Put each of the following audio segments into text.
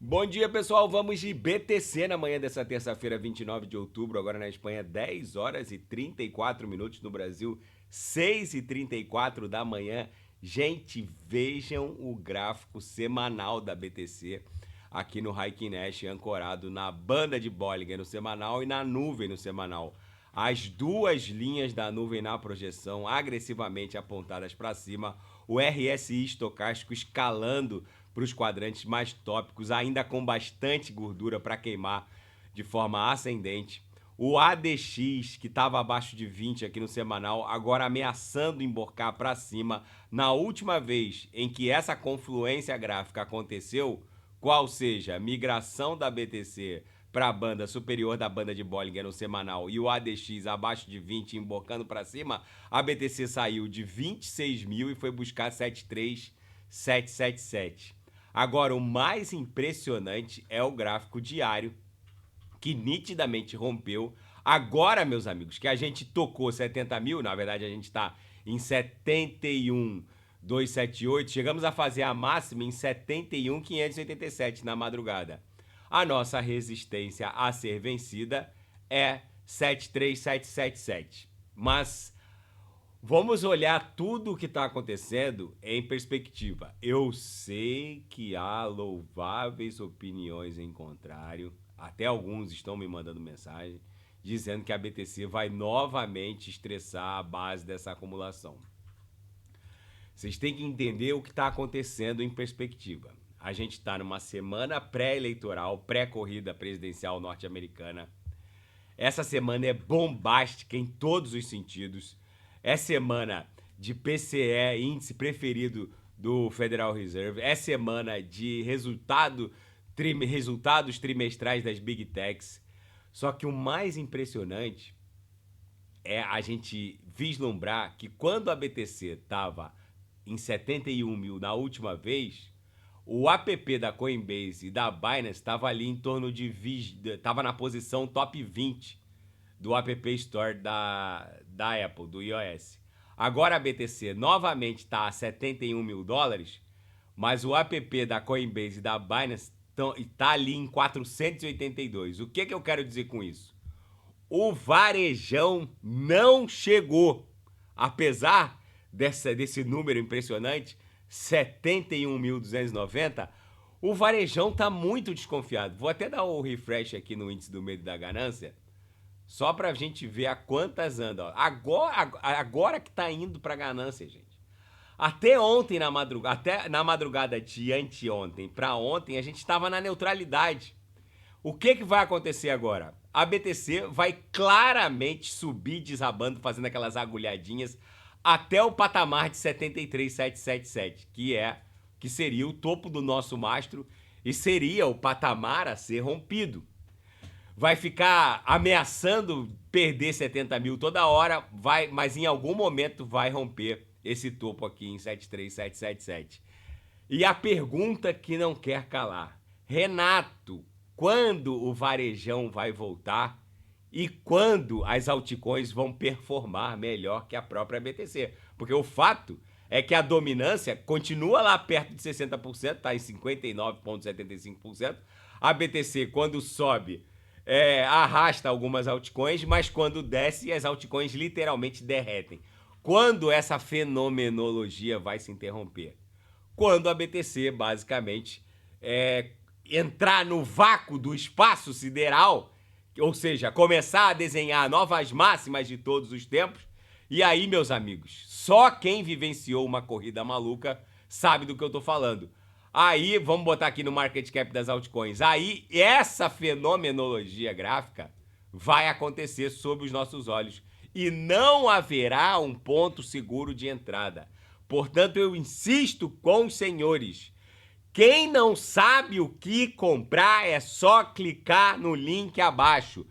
Bom dia, pessoal. Vamos de BTC na manhã dessa terça-feira, 29 de outubro. Agora na Espanha, 10 horas e 34 minutos. No Brasil, 6 e 34 da manhã. Gente, vejam o gráfico semanal da BTC aqui no Heikin Nash, ancorado na banda de Bollinger no semanal e na nuvem no semanal. As duas linhas da nuvem na projeção agressivamente apontadas para cima, o RSI estocástico escalando para os quadrantes mais tópicos, ainda com bastante gordura para queimar de forma ascendente. O ADX, que estava abaixo de 20 aqui no semanal, agora ameaçando emborcar para cima. Na última vez em que essa confluência gráfica aconteceu, qual seja, migração da BTC para a banda superior da banda de Bollinger no semanal e o ADX abaixo de 20 emborcando para cima, a BTC saiu de 26 mil e foi buscar 73,777. Agora, o mais impressionante é o gráfico diário, que nitidamente rompeu. Agora, meus amigos, que a gente tocou 70 mil, na verdade a gente está em 71,278, chegamos a fazer a máxima em 71,587 na madrugada. A nossa resistência a ser vencida é 73777. Mas vamos olhar tudo o que está acontecendo em perspectiva. Eu sei que há louváveis opiniões em contrário. Até alguns estão me mandando mensagem dizendo que a BTC vai novamente estressar a base dessa acumulação. Vocês têm que entender o que está acontecendo em perspectiva. A gente está numa semana pré-eleitoral, pré-corrida presidencial norte-americana. Essa semana é bombástica em todos os sentidos. É semana de PCE, índice preferido do Federal Reserve. É semana de resultados trimestrais das Big Techs. Só que o mais impressionante é a gente vislumbrar que quando a BTC estava em 71 mil na última vez, o app da Coinbase e da Binance estava ali em torno de... estava na posição top 20 do App Store da Apple, do iOS. Agora a BTC novamente está a 71 mil dólares, mas o app da Coinbase e da Binance está ali em 482. O que eu quero dizer com isso? O varejão não chegou. Apesar desse número impressionante, 71.290, o varejão está muito desconfiado. Vou até dar o refresh aqui no índice do medo e da ganância, só pra gente ver a quantas anda. Agora que tá indo pra ganância, gente. Até ontem até na madrugada de anteontem pra ontem, a gente estava na neutralidade. O que vai acontecer agora? A BTC vai claramente subir desabando, fazendo aquelas agulhadinhas até o patamar de 73,777, que seria o topo do nosso mastro e seria o patamar a ser rompido. Vai ficar ameaçando perder 70 mil toda hora, mas em algum momento vai romper esse topo aqui em 73,777. E a pergunta que não quer calar: Renato, quando o varejão vai voltar e quando as altcoins vão performar melhor que a própria BTC? Porque o fato é que a dominância continua lá perto de 60%, está em 59,75%. A BTC, quando sobe, arrasta algumas altcoins, mas quando desce, as altcoins literalmente derretem. Quando essa fenomenologia vai se interromper? Quando a BTC, basicamente, entrar no vácuo do espaço sideral, ou seja, começar a desenhar novas máximas de todos os tempos. E aí, meus amigos, só quem vivenciou uma corrida maluca sabe do que eu tô falando. Aí, vamos botar aqui no market cap das altcoins. Aí, essa fenomenologia gráfica vai acontecer sob os nossos olhos. E não haverá um ponto seguro de entrada. Portanto, eu insisto com os senhores. Quem não sabe o que comprar é só clicar no link abaixo.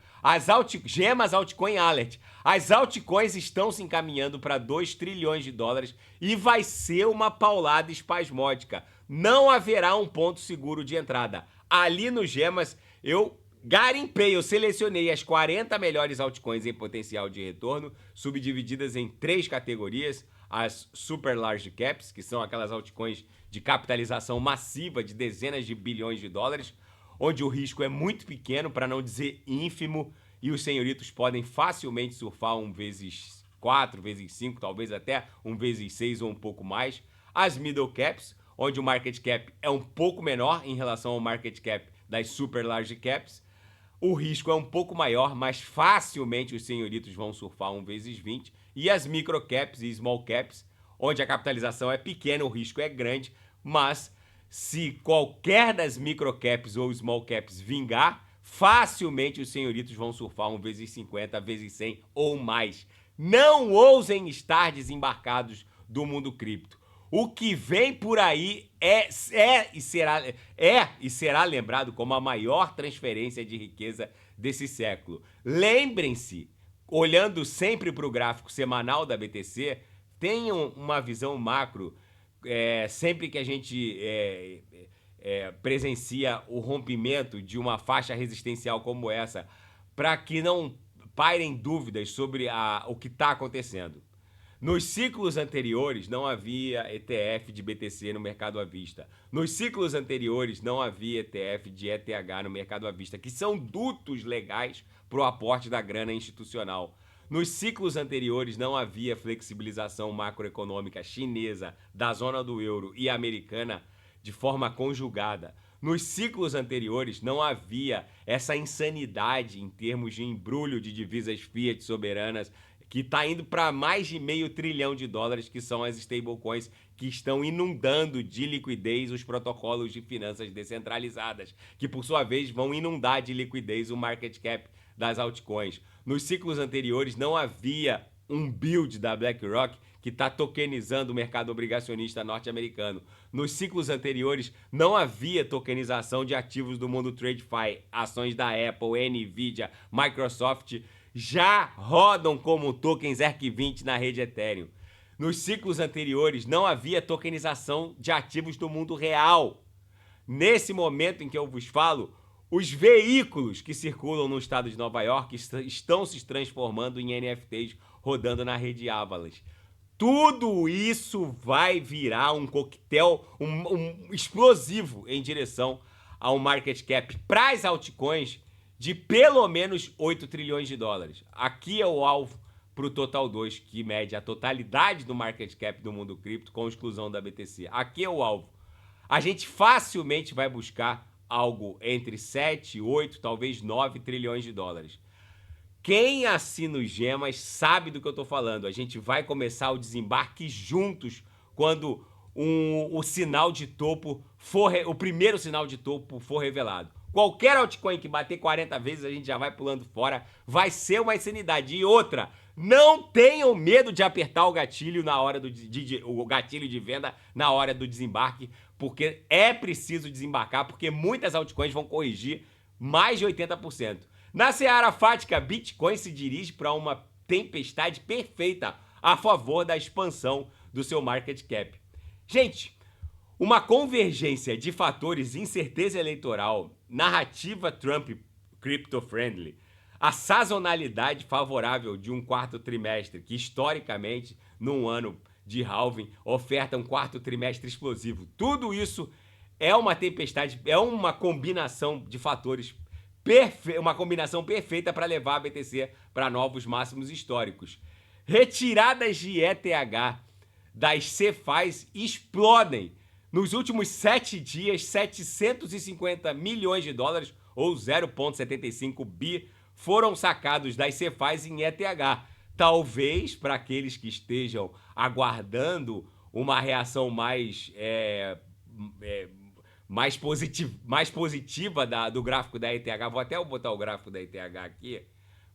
Gemas Altcoin Alert. As altcoins estão se encaminhando para 2 trilhões de dólares e vai ser uma paulada espasmódica. Não haverá um ponto seguro de entrada. Ali no Gemas eu garimpei, eu selecionei as 40 melhores altcoins em potencial de retorno, subdivididas em 3 categorias. As Super Large Caps, que são aquelas altcoins de capitalização massiva de dezenas de bilhões de dólares, onde o risco é muito pequeno, para não dizer ínfimo, e os senhoritos podem facilmente surfar 1 vezes 4, vezes 5, talvez até 1 vezes 6 ou um pouco mais. As middle caps, onde o market cap é um pouco menor em relação ao market cap das super large caps. O risco é um pouco maior, mas facilmente os senhoritos vão surfar 1 vezes 20. E as micro caps e small caps, onde a capitalização é pequena, o risco é grande, mas se qualquer das micro caps ou small caps vingar, facilmente os senhoritos vão surfar 1 vezes 50, vezes 100 ou mais. Não ousem estar desembarcados do mundo cripto. O que vem por aí e será lembrado como a maior transferência de riqueza desse século. Lembrem-se, olhando sempre para o gráfico semanal da BTC, tenham uma visão macro sempre que a gente presencia o rompimento de uma faixa resistencial como essa, para que não pairem dúvidas sobre o que está acontecendo. Nos ciclos anteriores não havia ETF de BTC no mercado à vista. Nos ciclos anteriores não havia ETF de ETH no mercado à vista, que são dutos legais para o aporte da grana institucional. Nos ciclos anteriores não havia flexibilização macroeconômica chinesa, da zona do euro e americana de forma conjugada. Nos ciclos anteriores não havia essa insanidade em termos de embrulho de divisas fiat soberanas, que está indo para mais de $500 trilhão, que são as stablecoins que estão inundando de liquidez os protocolos de finanças descentralizadas, que por sua vez vão inundar de liquidez o market cap das altcoins. Nos ciclos anteriores não havia um build da BlackRock que está tokenizando o mercado obrigacionista norte-americano. Nos ciclos anteriores não havia tokenização de ativos do mundo TradeFi. Ações da Apple, Nvidia, Microsoft já rodam como tokens ERC20 na rede Ethereum. Nos ciclos anteriores não havia tokenização de ativos do mundo real. Nesse momento em que eu vos falo, os veículos que circulam no estado de Nova York estão se transformando em NFTs rodando na rede Avalanche. Tudo isso vai virar um coquetel, um explosivo em direção ao market cap para as altcoins de pelo menos $8 trilhões. Aqui é o alvo para o Total 2, que mede a totalidade do market cap do mundo cripto com exclusão da BTC. Aqui é o alvo. A gente facilmente vai buscar algo entre 7, 8, talvez 9 trilhões de dólares. Quem assina os gemas sabe do que eu estou falando. A gente vai começar o desembarque juntos quando o sinal de topo o primeiro sinal de topo for revelado. Qualquer altcoin que bater 40 vezes, a gente já vai pulando fora. Vai ser uma insanidade. E outra, não tenham medo de apertar o gatilho na hora o gatilho de venda na hora do desembarque, porque é preciso desembarcar, porque muitas altcoins vão corrigir mais de 80%. Na seara fática, Bitcoin se dirige para uma tempestade perfeita a favor da expansão do seu market cap. Gente, uma convergência de fatores: incerteza eleitoral, narrativa Trump crypto-friendly, a sazonalidade favorável de um quarto trimestre, que historicamente, num ano de halving, oferta um quarto trimestre explosivo. Tudo isso é uma tempestade, é uma combinação de fatores uma combinação perfeita para levar a BTC para novos máximos históricos. Retiradas de ETH das CeFIs explodem. Nos últimos 7 dias, $750 milhões, ou 0,75 bi, foram sacados das CeFIs em ETH. Talvez, para aqueles que estejam aguardando uma reação mais positiva do gráfico da ETH, vou até botar o gráfico da ETH aqui,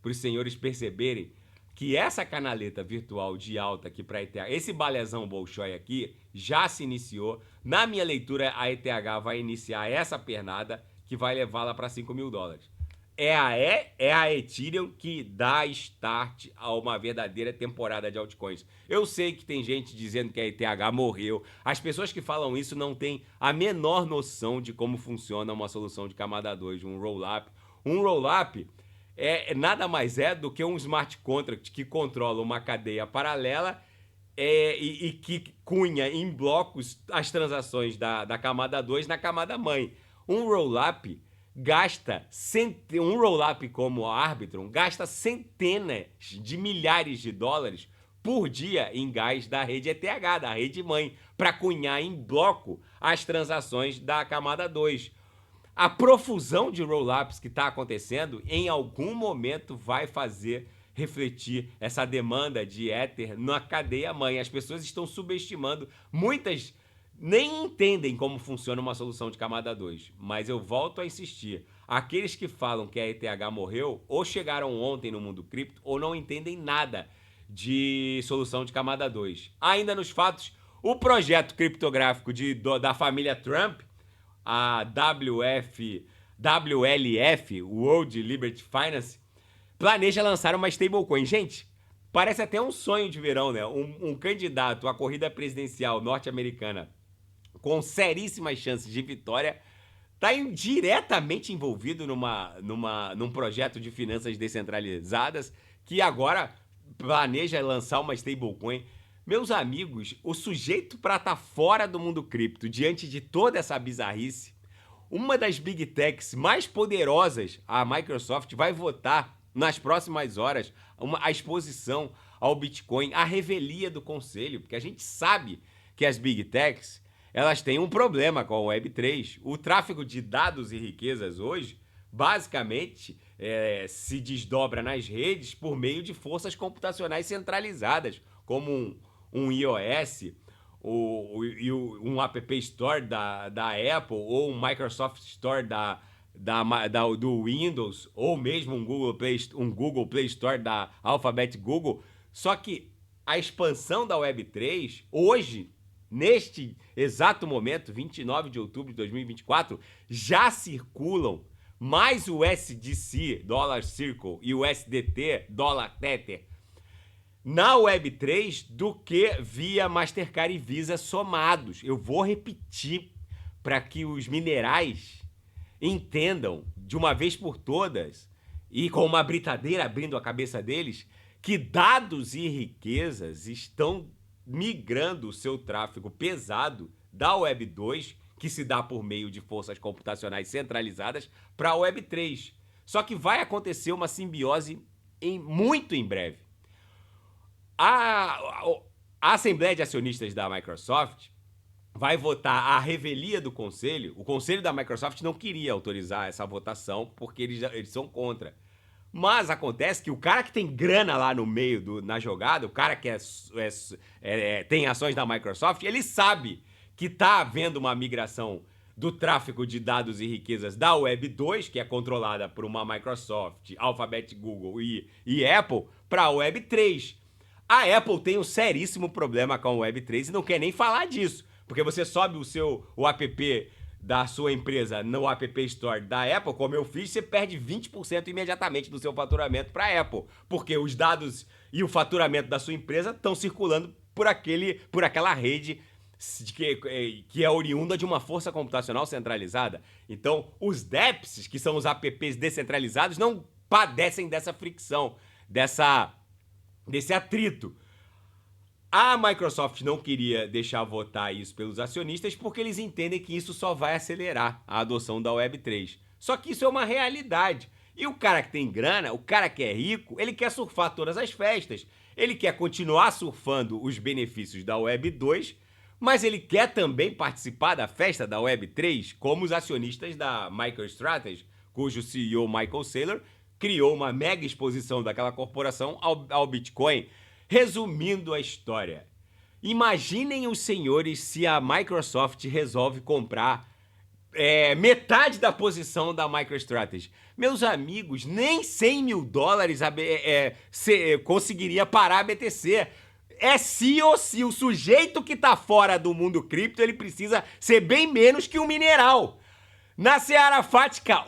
para os senhores perceberem que essa canaleta virtual de alta aqui para ETH, esse balezão Bolshoi aqui, já se iniciou. Na minha leitura, a ETH vai iniciar essa pernada que vai levá-la para $5 mil. É a Ethereum que dá start a uma verdadeira temporada de altcoins. Eu sei que tem gente dizendo que a ETH morreu. As pessoas que falam isso não têm a menor noção de como funciona uma solução de camada 2, um roll-up. Um roll-up nada mais do que um smart contract que controla uma cadeia paralela e que cunha em blocos as transações da camada 2 na camada mãe. Um roll-up um roll-up como a Arbitrum gasta centenas de milhares de dólares por dia em gás da rede ETH, da rede mãe, para cunhar em bloco as transações da camada 2. A profusão de roll-ups que está acontecendo, em algum momento vai fazer refletir essa demanda de Ether na cadeia mãe. As pessoas estão subestimando, muitas nem entendem como funciona uma solução de camada 2, mas eu volto a insistir. Aqueles que falam que a ETH morreu, ou chegaram ontem no mundo cripto, ou não entendem nada de solução de camada 2. Ainda nos fatos, o projeto criptográfico da família Trump, a WLF, World Liberty Finance, planeja lançar uma stablecoin. Gente, parece até um sonho de verão, né? Um candidato à corrida presidencial norte-americana com seríssimas chances de vitória está diretamente envolvido num projeto de finanças descentralizadas que agora planeja lançar uma stablecoin. Meus amigos, o sujeito para estar fora do mundo cripto, diante de toda essa bizarrice, uma das big techs mais poderosas, a Microsoft, vai votar nas próximas horas a exposição ao Bitcoin, a revelia do conselho, porque a gente sabe que as big techs, elas têm um problema com a Web3. O tráfego de dados e riquezas hoje, basicamente, se desdobra nas redes por meio de forças computacionais centralizadas, como um iOS, um App Store da Apple, ou um Microsoft Store do Windows, ou mesmo um Google Play Store da Alphabet Google. Só que a expansão da Web3, hoje, neste exato momento, 29 de outubro de 2024, já circulam mais o USDC, Dollar Circle, e o USDT, Dollar Tether, na Web3 do que via Mastercard e Visa somados. Eu vou repetir para que os minerais entendam de uma vez por todas, e com uma britadeira abrindo a cabeça deles, que dados e riquezas estão migrando o seu tráfego pesado da Web 2, que se dá por meio de forças computacionais centralizadas, para a Web 3. Só que vai acontecer uma simbiose muito em breve. A Assembleia de Acionistas da Microsoft vai votar a revelia do conselho. O conselho da Microsoft não queria autorizar essa votação porque eles são contra. Mas acontece que o cara que tem grana lá no meio na jogada, o cara que tem ações da Microsoft, ele sabe que está havendo uma migração do tráfego de dados e riquezas da Web 2, que é controlada por uma Microsoft, Alphabet, Google e Apple, para a Web 3. A Apple tem um seríssimo problema com a Web 3 e não quer nem falar disso, porque você sobe o app da sua empresa no App Store da Apple, como eu fiz, você perde 20% imediatamente do seu faturamento para a Apple, porque os dados e o faturamento da sua empresa estão circulando por aquela rede que é oriunda de uma força computacional centralizada. Então, os DEPs, que são os apps descentralizados, não padecem dessa fricção, desse atrito. A Microsoft não queria deixar votar isso pelos acionistas porque eles entendem que isso só vai acelerar a adoção da Web3. Só que isso é uma realidade. E o cara que tem grana, o cara que é rico, ele quer surfar todas as festas. Ele quer continuar surfando os benefícios da Web2, mas ele quer também participar da festa da Web3, como os acionistas da MicroStrategy, cujo CEO Michael Saylor criou uma mega exposição daquela corporação ao Bitcoin. Resumindo a história, imaginem os senhores se a Microsoft resolve comprar metade da posição da MicroStrategy. Meus amigos, nem 100 mil dólares conseguiria parar a BTC. É sim ou sim, o sujeito que está fora do mundo cripto, ele precisa ser bem menos que um mineral. Na seara fática,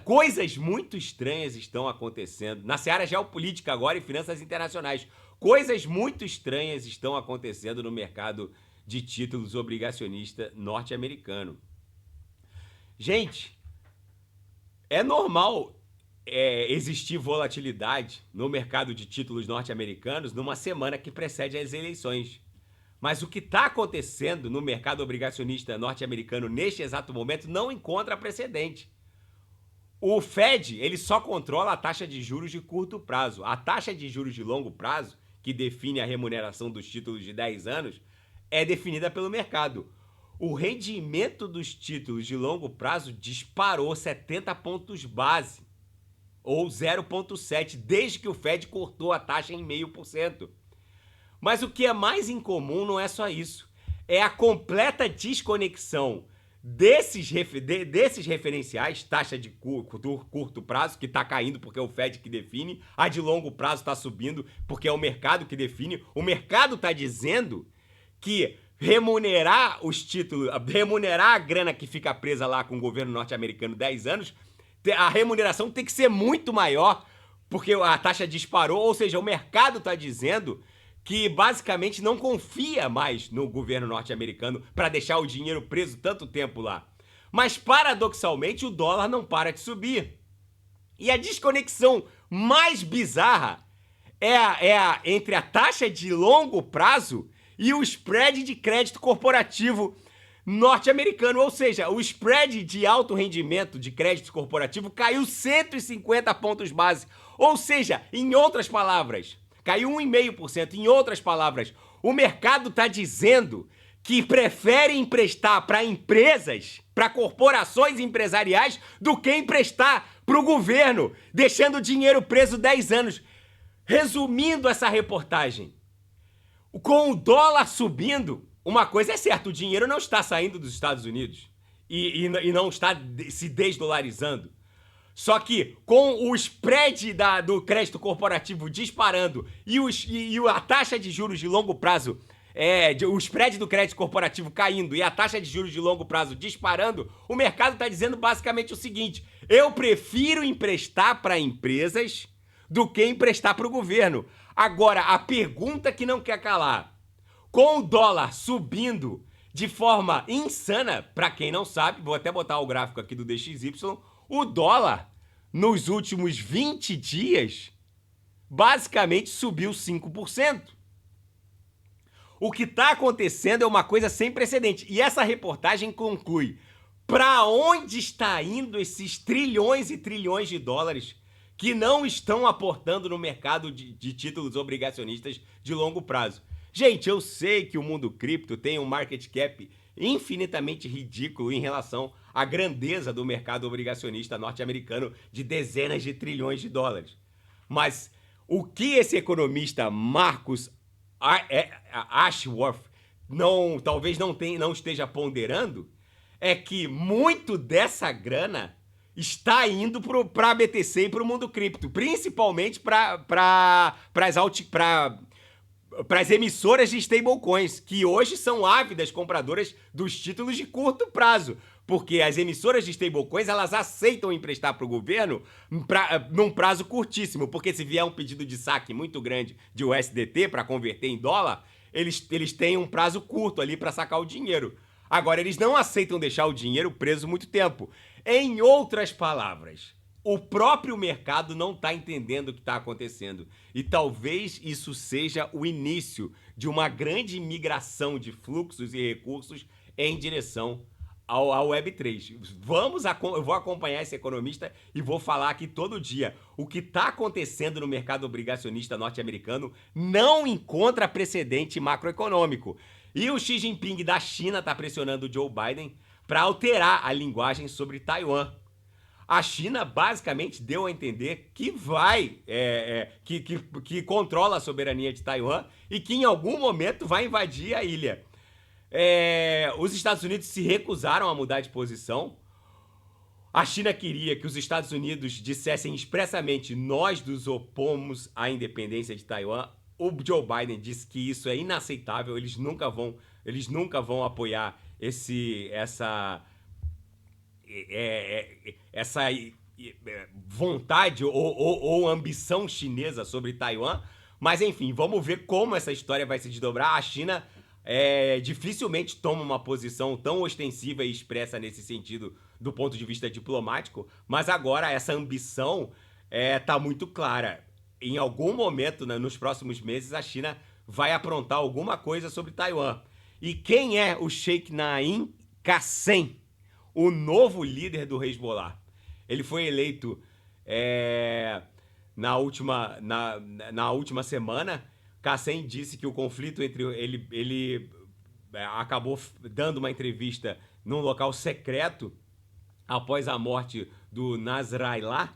coisas muito estranhas estão acontecendo. Na seara geopolítica agora e finanças internacionais, coisas muito estranhas estão acontecendo no mercado de títulos obrigacionista norte-americano. Gente, é normal existir volatilidade no mercado de títulos norte-americanos numa semana que precede as eleições. Mas o que está acontecendo no mercado obrigacionista norte-americano neste exato momento não encontra precedente. O Fed, ele só controla a taxa de juros de curto prazo. A taxa de juros de longo prazo, que define a remuneração dos títulos de 10 anos, é definida pelo mercado. O rendimento dos títulos de longo prazo disparou 70 pontos base, ou 0,7, desde que o Fed cortou a taxa em 0,5%. Mas o que é mais incomum não é só isso. É a completa desconexão desses referenciais, taxa de curto prazo, que está caindo porque é o Fed que define, a de longo prazo está subindo porque é o mercado que define. O mercado está dizendo que remunerar os títulos, remunerar a grana que fica presa lá com o governo norte-americano 10 anos, a remuneração tem que ser muito maior, porque a taxa disparou, ou seja, o mercado está dizendo que basicamente não confia mais no governo norte-americano para deixar o dinheiro preso tanto tempo lá. Mas, paradoxalmente, o dólar não para de subir. E a desconexão mais bizarra entre a taxa de longo prazo e o spread de crédito corporativo norte-americano. Ou seja, o spread de alto rendimento de crédito corporativo caiu 150 pontos base. Ou seja, em outras palavras, caiu 1,5%. Em outras palavras, o mercado está dizendo que prefere emprestar para empresas, para corporações empresariais, do que emprestar para o governo, deixando o dinheiro preso 10 anos. Resumindo essa reportagem, com o dólar subindo, uma coisa é certa, o dinheiro não está saindo dos Estados Unidos e não está se desdolarizando. Só que com o spread do crédito corporativo disparando e a taxa de juros de longo prazo, o spread do crédito corporativo caindo e a taxa de juros de longo prazo disparando, o mercado está dizendo basicamente o seguinte: eu prefiro emprestar para empresas do que emprestar para o governo. Agora, a pergunta que não quer calar: com o dólar subindo de forma insana, para quem não sabe, vou até botar o gráfico aqui do DXY, o dólar, nos últimos 20 dias, basicamente subiu 5%. O que está acontecendo é uma coisa sem precedente. E essa reportagem conclui: para onde está indo esses trilhões e trilhões de dólares que não estão aportando no mercado de títulos obrigacionistas de longo prazo? Gente, eu sei que o mundo cripto tem um market cap infinitamente ridículo em relação à grandeza do mercado obrigacionista norte-americano de dezenas de trilhões de dólares. Mas o que esse economista Marcus Ashworth talvez não esteja ponderando é que muito dessa grana está indo para a BTC e para o mundo cripto, principalmente para as emissoras de stablecoins, que hoje são ávidas compradoras dos títulos de curto prazo, porque as emissoras de stablecoins, elas aceitam emprestar para o governo num prazo curtíssimo, porque se vier um pedido de saque muito grande de USDT para converter em dólar, eles têm um prazo curto ali para sacar o dinheiro. Agora, eles não aceitam deixar o dinheiro preso muito tempo. Em outras palavras, o próprio mercado não está entendendo o que está acontecendo. E talvez isso seja o início de uma grande migração de fluxos e recursos em direção ao Web3. Eu vou acompanhar esse economista e vou falar aqui todo dia. O que está acontecendo no mercado obrigacionista norte-americano não encontra precedente macroeconômico. E o Xi Jinping da China está pressionando o Joe Biden para alterar a linguagem sobre Taiwan. A China basicamente deu a entender que que controla a soberania de Taiwan e que em algum momento vai invadir a ilha. Os Estados Unidos se recusaram a mudar de posição. A China queria que os Estados Unidos dissessem expressamente: nós nos opomos à independência de Taiwan. O Joe Biden disse que isso é inaceitável, eles nunca vão apoiar essa vontade ou ambição chinesa sobre Taiwan. Mas enfim, vamos ver como essa história vai se desdobrar. A China dificilmente toma uma posição tão ostensiva e expressa nesse sentido do ponto de vista diplomático, mas agora essa ambição tá muito clara. Em algum momento, né, nos próximos meses, a China vai aprontar alguma coisa sobre Taiwan. E quem é o Sheikh Naim Qassem, o novo líder do Hezbollah? Ele foi eleito na última semana. Qassem disse que o conflito entre ele acabou dando uma entrevista num local secreto após a morte do Nasrallah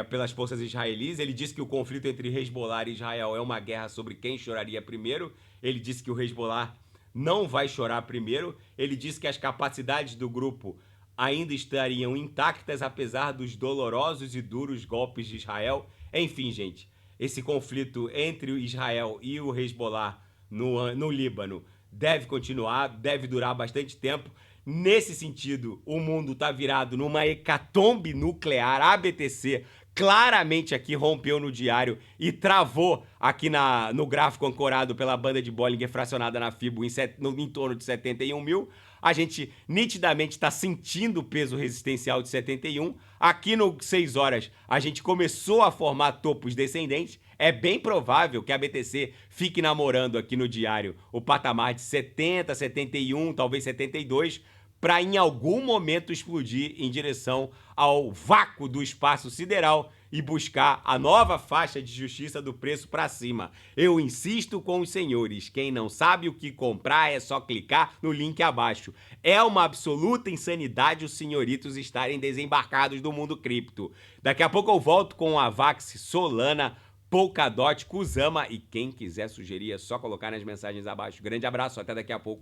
pelas forças israelis. Ele disse que o conflito entre Hezbollah e Israel é uma guerra sobre quem choraria primeiro. Ele disse que o Hezbollah não vai chorar primeiro. Ele disse que as capacidades do grupo ainda estariam intactas, apesar dos dolorosos e duros golpes de Israel. Enfim, gente, esse conflito entre Israel e o Hezbollah no Líbano deve continuar, deve durar bastante tempo. Nesse sentido, o mundo está virado numa hecatombe nuclear. A ABTC claramente aqui rompeu no diário e travou aqui no gráfico ancorado pela banda de Bollinger fracionada na FIBO em torno de 71 mil. A gente nitidamente está sentindo o peso resistencial de 71. Aqui no 6 horas a gente começou a formar topos descendentes. É bem provável que a BTC fique namorando aqui no diário o patamar de 70, 71, talvez 72, para em algum momento explodir em direção ao vácuo do espaço sideral e buscar a nova faixa de justiça do preço para cima. Eu insisto com os senhores, quem não sabe o que comprar é só clicar no link abaixo. É uma absoluta insanidade os senhoritos estarem desembarcados do mundo cripto. Daqui a pouco eu volto com a Avax, Solana, Polkadot, Kusama, e quem quiser sugerir é só colocar nas mensagens abaixo. Grande abraço, até daqui a pouco.